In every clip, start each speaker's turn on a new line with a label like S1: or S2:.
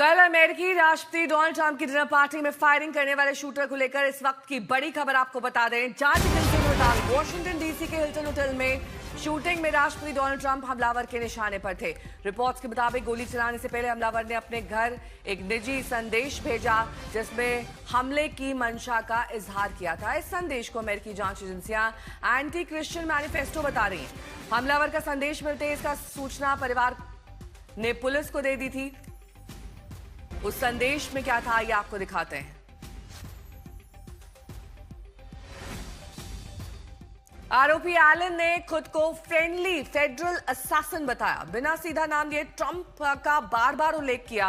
S1: कल अमेरिकी राष्ट्रपति डोनाल्ड ट्रंप की डिनर पार्टी में फायरिंग करने वाले शूटर को लेकर इस वक्त की बड़ी खबर आपको बता दें। जांच एजेंसी के मुताबिक वॉशिंगटन डीसी के हिल्टन होटल में शूटिंग में राष्ट्रपति डोनाल्ड ट्रंप हमलावर के निशाने पर थे। रिपोर्ट्स के मुताबिक गोली चलाने से पहले हमलावर ने अपने घर एक निजी संदेश भेजा जिसमें हमले की मंशा का इजहार किया था। इस संदेश को अमेरिकी जांच एजेंसियां एंटी क्रिश्चियन मैनिफेस्टो बता रही हैं। हमलावर का संदेश मिलते ही इसका सूचना परिवार ने पुलिस को दे दी थी। उस संदेश में क्या था ये आपको दिखाते हैं। आरोपी एलन ने खुद को फ्रेंडली फेडरल असैसिन बताया। बिना सीधा नाम दिए ट्रंप का बार बार उल्लेख किया।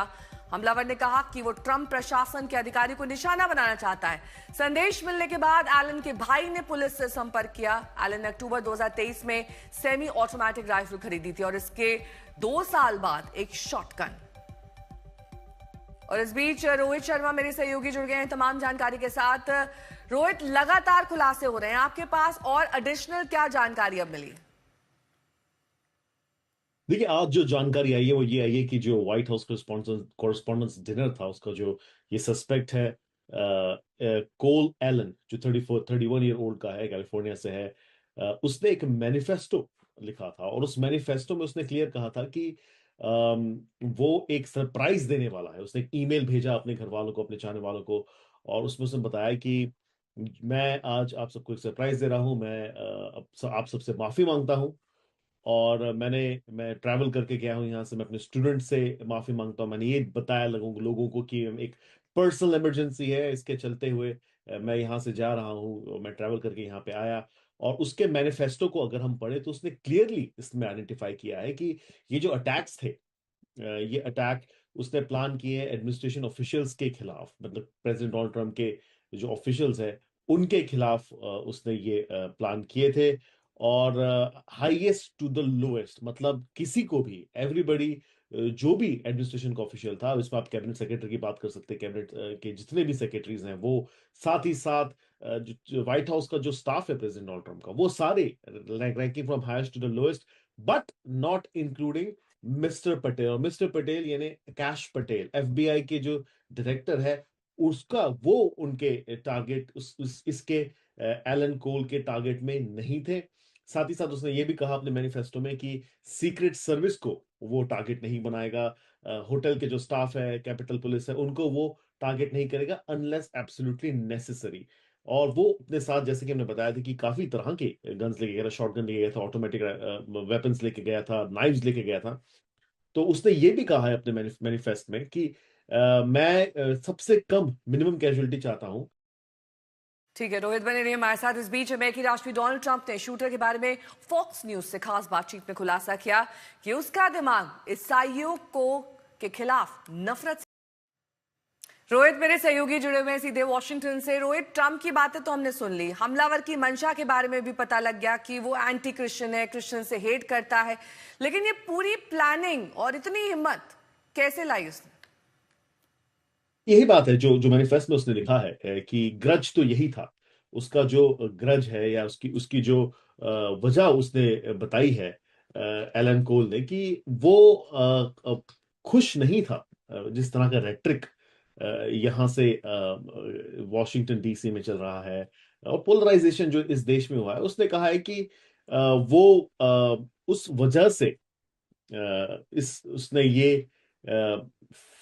S1: हमलावर ने कहा कि वो ट्रंप प्रशासन के अधिकारी को निशाना बनाना चाहता है। संदेश मिलने के बाद एलन के भाई ने पुलिस से संपर्क किया। एलन ने अक्टूबर 2023 में सेमी ऑटोमेटिक राइफल खरीदी थी और इसके 2 साल बाद एक शॉटगन। और इस बीच रोहित शर्मा मेरे सहयोगी जुड़ गए हैं तमाम जानकारी के साथ। रोहित, लगातार खुलासे हो रहे हैं, आपके पास और एडिशनल क्या जानकारी अब मिली?
S2: देखिए, आज जो जानकारी आई है वो ये आई है कि जो व्हाइट हाउस कॉरेस्पॉन्डेंस डिनर था उसका जो ये सस्पेक्ट है कोल एलन, जो 31 ईयर ओल्ड का है, कैलिफोर्निया से है। उसने एक लिखा था और उस मैनिफेस्टो में उसने क्लियर कहा था कि वो एक सरप्राइज देने वाला है। उसने एक ईमेल भेजा अपने घर वालों को, अपने चाहने वालों को, और उसमें उसने बताया कि मैं आज आप सबको एक सरप्राइज दे रहा हूं। मैं आप सबसे माफी मांगता हूं और मैं ट्रैवल करके गया हूं यहाँ से। मैं अपने स्टूडेंट से माफी मांगता हूं। मैंने ये बताया लोगों को कि एक पर्सनल इमरजेंसी है, इसके चलते हुए मैं यहाँ से जा रहा हूँ। मैं ट्रैवल करके यहाँ पे आया। और उसके मैनिफेस्टो को अगर हम पढ़े तो उसने क्लियरली इसमें आइडेंटिफाई किया है कि ये जो अटैक्स थे, ये अटैक उसने प्लान किए एडमिनिस्ट्रेशन ऑफिशियल्स के खिलाफ, मतलब प्रेसिडेंट डोनाल्ड ट्रंप के जो ऑफिशियल्स हैं उनके खिलाफ उसने ये प्लान किए थे। और हाईएस्ट टू द लोएस्ट, मतलब किसी को भी, एवरीबडी, जो भी एडमिनिस्ट्रेशन का ऑफिशियल था, इसमें आप कैबिनेट सेक्रेटरी की बात कर सकते हैं, कैबिनेट के जितने भी सेक्रेटरीज हैं वो, साथ ही साथ जो व्हाइट हाउस का जो स्टाफ है प्रेसिडेंट डोनाल्ड ट्रंप का, वो सारे ranking from highest to the lowest, but not including mister Patel. और मिस्टर पटेल यानी कैश पटेल, एफबीआई के जो डायरेक्टर है, उसका वो उनके टारगेट इसके एलन कोल के टारगेट में नहीं थे। साथ ही साथ उसने ये भी कहा अपने मैनिफेस्टो में कि सीक्रेट सर्विस को वो टारगेट नहीं बनाएगा। होटल के जो स्टाफ है, कैपिटल पुलिस है, उनको वो टारगेट नहीं करेगा अनलेस एब्सोल्युटली नेसेसरी। और वो अपने साथ, जैसे कि हमने बताया था, कि काफी तरह के गन्स लेके गया था, शॉटगन लेके गया था, ऑटोमेटिक वेपन्स लेके गया था, नाइव्स लेके गया था। तो उसने ये भी कहा है अपने मैनिफेस्ट में कि मैं सबसे कम मिनिमम कैजुअलिटी चाहता हूं।
S1: ठीक है रोहित, बने रहिए हमारे साथ। इस बीच अमेरिकी राष्ट्रपति डोनाल्ड ट्रंप ने शूटर के बारे में फॉक्स न्यूज से खास बातचीत में खुलासा किया कि उसका दिमाग ईसाइयों को के खिलाफ नफरत से। रोहित मेरे सहयोगी जुड़े हुए हैं सीधे वॉशिंगटन से। रोहित, ट्रंप की बातें तो हमने सुन ली, हमलावर की मंशा के बारे में भी पता लग गया कि वो एंटी क्रिश्चियन है, क्रिश्चियन से हेट करता है, लेकिन ये पूरी प्लानिंग और इतनी हिम्मत कैसे लाई उसने?
S2: यही बात है जो जो मैनिफेस्ट में उसने लिखा है कि ग्रज तो यही था। उसका जो ग्रज है या उसकी उसकी जो वजह उसने बताई है एलन कोल ने, कि वो खुश नहीं था जिस तरह का रेट्रिक यहाँ से वॉशिंगटन डीसी में चल रहा है और पोलराइजेशन जो इस देश में हुआ है। उसने कहा है कि वो उस वजह से इस उसने ये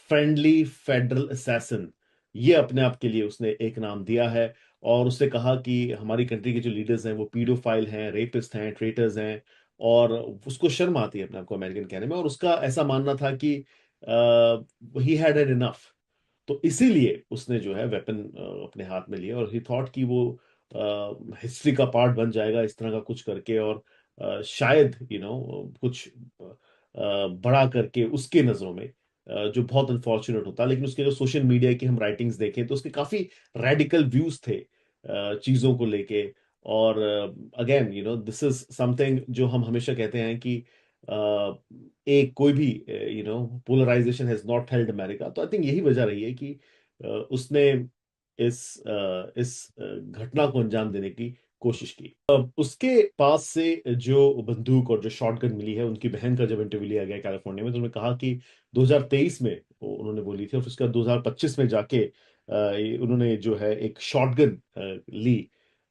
S2: फ्रेंडली फेडरल असैसिन, ये अपने आप के लिए उसने एक नाम दिया है। और उसने कहा कि हमारी कंट्री के जो लीडर्स हैं वो पीडोफाइल हैं, रेपिस्ट हैं, ट्रेटर्स हैं। और उसको शर्म आती है अपने आप को अमेरिकन कहने में, और उसका ऐसा मानना था कि ही हैड एड इनफ। तो इसीलिए उसने जो है वेपन अपने हाथ में लिया, और ही थॉट कि वो हिस्ट्री का पार्ट बन जाएगा इस तरह का कुछ करके, और शायद कुछ बड़ा करके उसके नजरों में, जो बहुत अनफॉर्चुनेट होता। लेकिन उसके जो सोशल मीडिया की हम राइटिंग्स देखें तो उसके काफी रेडिकल व्यूज थे चीजों को लेके। और अगेन दिस इज समथिंग जो हम हमेशा कहते हैं कि एक कोई भी polarization has not held America. तो आई थिंक यही वजह रही है कि उसने इस घटना को अंजाम देने की कोशिश की। उसके पास से जो बंदूक और जो शॉटगन मिली है, उनकी बहन का जब इंटरव्यू लिया गया कैलिफोर्निया में, तो उन्होंने कहा कि 2023 में उन्होंने बोली थी, और फिर उसके बाद 2025 में जाके उन्होंने जो है एक शॉटगन ली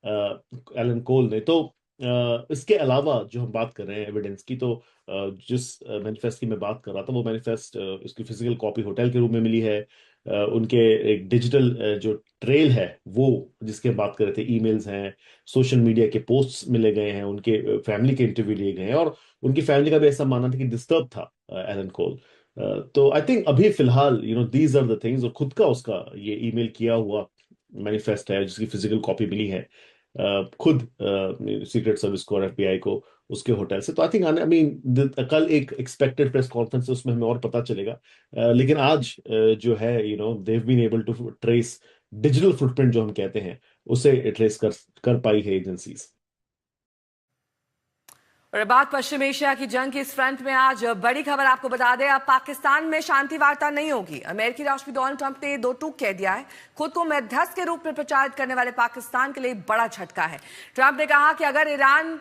S2: एलन कोल ने। तो इसके अलावा जो हम बात कर रहे हैं एविडेंस की, तो जिस मैनिफेस्ट की मैं बात कर रहा था, वो मैनिफेस्ट उसकी फिजिकल कॉपी होटल के रूप में मिली है। उनके एक डिजिटल जो ट्रेल है वो, जिसके हम बात कर रहे थे, ईमेल्स हैं, सोशल मीडिया के पोस्ट्स मिले गए हैं, उनके फैमिली के इंटरव्यू लिए गए हैं, और उनकी फैमिली का भी ऐसा मानना था कि डिस्टर्ब था एलन कोल। तो आई थिंक अभी फिलहाल दीज आर द थिंग्स, और खुद का उसका ये ईमेल किया हुआ मैनिफेस्ट है जिसकी फिजिकल कॉपी मिली है खुद सीक्रेट सर्विस को और एफबीआई को उसके होटल से। तो आई थिंक आई मीन कल एक एक्सपेक्टेड प्रेस कॉन्फ्रेंस है, उसमें हमें और पता चलेगा। लेकिन आज जो है they've been able to trace digital footprint जो हम कहते हैं, उसे ट्रेस कर पाई है एजेंसीज।
S1: और बात पश्चिम एशिया की जंग की इस फ्रंट में आज बड़ी खबर आपको बता दें, अब पाकिस्तान में शांति वार्ता नहीं होगी। अमेरिकी राष्ट्रपति डोनाल्ड ट्रंप ने दो टूक कह दिया है। खुद को मध्यस्थ के रूप में प्रचारित करने वाले पाकिस्तान के लिए बड़ा झटका है। ट्रंप ने कहा कि अगर ईरान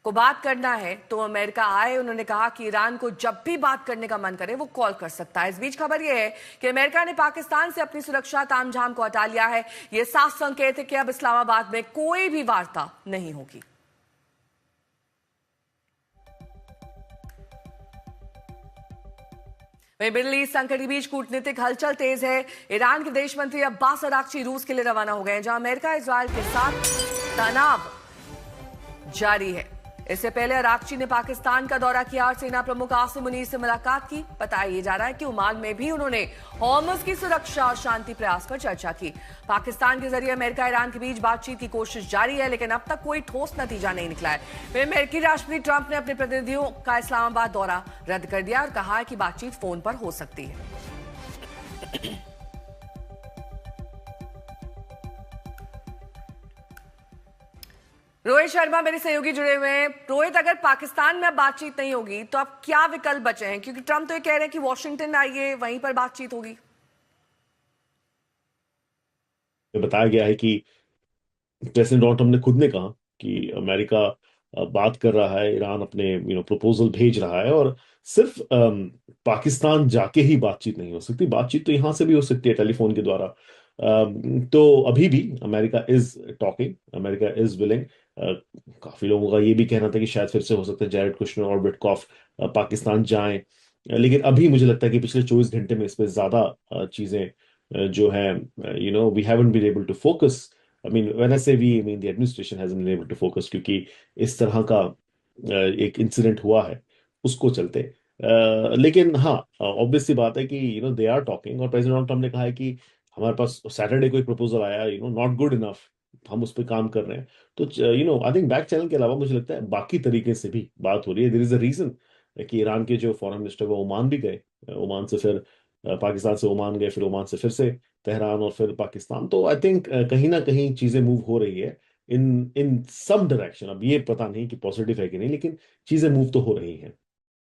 S1: को बात करना है तो अमेरिका आए। उन्होंने कहा कि ईरान को जब भी बात करने का मन करे वो कॉल कर सकता है। इस बीच खबर यह है कि अमेरिका ने पाकिस्तान से अपनी सुरक्षा तामझाम को हटा लिया है। यह साफ संकेत है कि अब इस्लामाबाद में कोई भी वार्ता नहीं होगी। वहीं मिडिल ईस्ट संकट के बीच कूटनीतिक हलचल तेज है। ईरान के विदेश मंत्री अब्बास अराक्ची रूस के लिए रवाना हो गए हैं, जहां अमेरिका इजरायल के साथ तनाव जारी है। इससे पहले अराक्ची ने पाकिस्तान का दौरा किया और सेना प्रमुख आसिम मुनीर से मुलाकात की। बताया जा रहा है कि ओमान में भी उन्होंने हॉर्मुज़ की सुरक्षा और शांति प्रयास पर चर्चा की। पाकिस्तान के जरिए अमेरिका ईरान के बीच बातचीत की कोशिश जारी है, लेकिन अब तक कोई ठोस नतीजा नहीं निकला है। वहीं अमेरिकी राष्ट्रपति ट्रंप ने अपने प्रतिनिधियों का इस्लामाबाद दौरा रद्द कर दिया और कहा है कि बातचीत फोन पर हो सकती है। रोहित शर्मा मेरे सहयोगी जुड़े हुए हैं। रोहित, अगर पाकिस्तान में अब बातचीत नहीं होगी तो अब क्या विकल्प बचे हैं? क्योंकि ट्रंप तो ये कह रहे हैं कि वॉशिंगटन आइए, वहीं पर बातचीत होगी।
S2: बताया गया है कि प्रेसिडेंट डोनाल्ड ट्रंप ने खुद ने कहा कि अमेरिका बात कर रहा है, ईरान अपने प्रपोजल भेज रहा है, और सिर्फ पाकिस्तान जाके ही बातचीत नहीं हो सकती, बातचीत तो यहां से भी हो सकती है टेलीफोन के द्वारा। तो अभी भी America is talking, America is willing. काफी लोगों का ये भी कहना था कि शायद फिर से हो सकता है जैरेड कुशनर और विटकॉफ पाकिस्तान जाएं, लेकिन अभी मुझे लगता है कि पिछले 24 घंटे में इस पे ज्यादा चीजें जो है we haven't been able to focus. I mean, when I say we, I mean the administration hasn't been able to focus, क्योंकि इस तरह का एक इंसिडेंट हुआ है उसको चलते। लेकिन हाँ, ऑब्वियसली बात है कि दे आर टॉकिंग, और प्रेसिडेंट डोनाल्ड ट्रंप ने कहा है कि हमारे पास सैटरडे को एक प्रपोजल आया, नॉट गुड इनफ, हम उस पर काम कर रहे हैं। तो आई थिंक बैक चैनल के अलावा मुझे लगता है बाकी तरीके से भी बात हो रही है। देयर इज अ रीजन कि ईरान के जो फॉरेन मिनिस्टर वो ओमान भी गए, ओमान से फिर पाकिस्तान से ओमान गए, फिर ओमान से फिर से तेहरान, और फिर पाकिस्तान। तो आई थिंक कहीं ना कहीं चीजें मूव हो रही है इन इन सम डायरेक्शन। अब ये पता नहीं कि पॉजिटिव है कि नहीं, लेकिन चीजें मूव तो हो रही हैं।